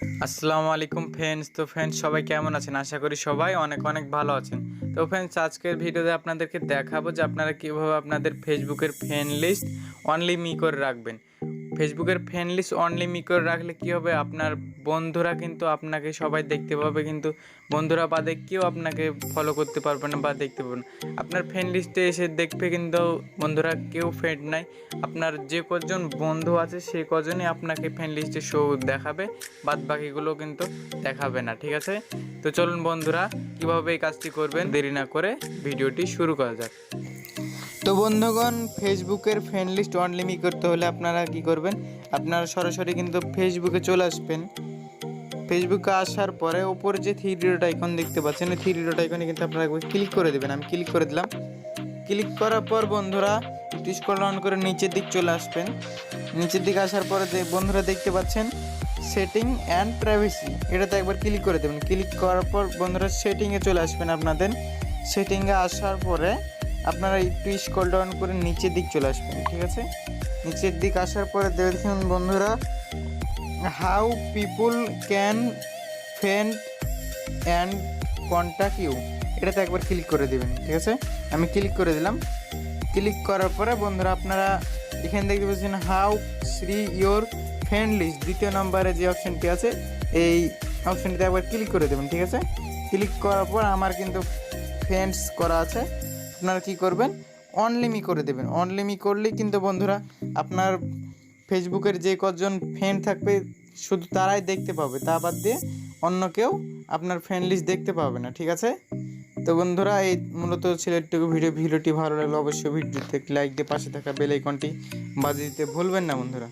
আসসালামু আলাইকুম ফ্রেন্ডস। তো ফ্রেন্ডস সবাই কেমন আছেন? আশা করি সবাই অনেক অনেক ভালো আছেন। তো ফ্রেন্ডস আজকের ভিডিওতে আপনাদেরকে দেখাবো যে আপনারা কীভাবে আপনাদের ফেসবুকের ফ্রেন্ড লিস্ট অনলি মি করে রাখবেন। ফেসবুকের ফ্রেন্ড লিস্ট অনলি মি করে রাখলে কী হবে, আপনার বন্ধুরা কিন্তু আপনাকে সবাই দেখতে পাবে, কিন্তু বন্ধুরা বাদে কেউ আপনাকে ফলো করতে পারবে না বা দেখতে পারবে না। আপনার ফ্রেন্ড লিস্টে এসে দেখবে কিন্তু বন্ধুরা কেউ ফ্রেন্ড নাই, আপনার যে কজন বন্ধু আছে সে কজনই আপনাকে ফ্রেন্ড লিস্টে শো দেখাবে, বাদ বাকিগুলো কিন্তু দেখাবে না। ঠিক আছে, তো চলুন বন্ধুরা কীভাবে এই কাজটি করবেন দেরি না করে ভিডিওটি শুরু করা যাক। তো বন্ধুগণ, ফেসবুকের ফ্রেন্ড লিস্ট অনলি মি করতে হলে আপনারা কি করবেন, আপনারা সরাসরি কিন্তু ফেসবুকে চলে আসবেন। ফেসবুকে আসার পরে ওপরে যে থ্রি ডট আইকন দেখতে পাচ্ছেন, ওই থ্রি ডট আইকনে কিন্তু আপনারা একবার ক্লিক করে দেবেন। আমি ক্লিক করে দিলাম। ক্লিক করার পর বন্ধুরা একটু স্ক্রল ডাউন করে নিচের দিক চলে আসবেন। নিচের দিকে আসার পরে বন্ধুরা দেখতে পাচ্ছেন সেটিং অ্যান্ড প্রাইভেসি, এটাতে একবার ক্লিক করে দেবেন। ক্লিক করার পর বন্ধুরা সেটিংয়ে চলে আসবেন। আপনাদের সেটিংয়ে আসার পরে আপনারা একটু স্ক্রল ডাউন করে নিচের দিক চলে আসবেন। ঠিক আছে, নিচের দিক আসার পরে দেখুন বন্ধুরা how people can friend and contact you, এটাতে একবার ক্লিক করে দেবেন। ঠিক আছে, আমি ক্লিক করে দিলাম। ক্লিক করার পরে বন্ধুরা আপনারা এখানে দেখতে পাচ্ছেন how see your friend list, দ্বিতীয় নম্বরে যে অপশানটি আছে এই অপশানটিতে একবার ক্লিক করে দেবেন। ঠিক আছে, ক্লিক করার পর আমার কিন্তু ফ্রেন্ডস করা আছে, আপনারা কি করবেন অনলি মি করে দেবেন। অনলি মি করলেই কিন্তু বন্ধুরা আপনার ফেসবুকের যে কজন ফ্রেন্ড থাকবে শুধু তারাই দেখতে পাবে, তা বাদ দিয়ে অন্য কেউ আপনার ফ্রেন্ড লিস্ট দেখতে পাবে না। ঠিক আছে, তো বন্ধুরা এই মূলত ছিল একটু ভিডিওটি ভালো লাগলে অবশ্যই ভিডিওতে লাইক দিয়ে পাশে থাকা বেল আইকনটি বাজিয়ে দিতে ভুলবেন না বন্ধুরা।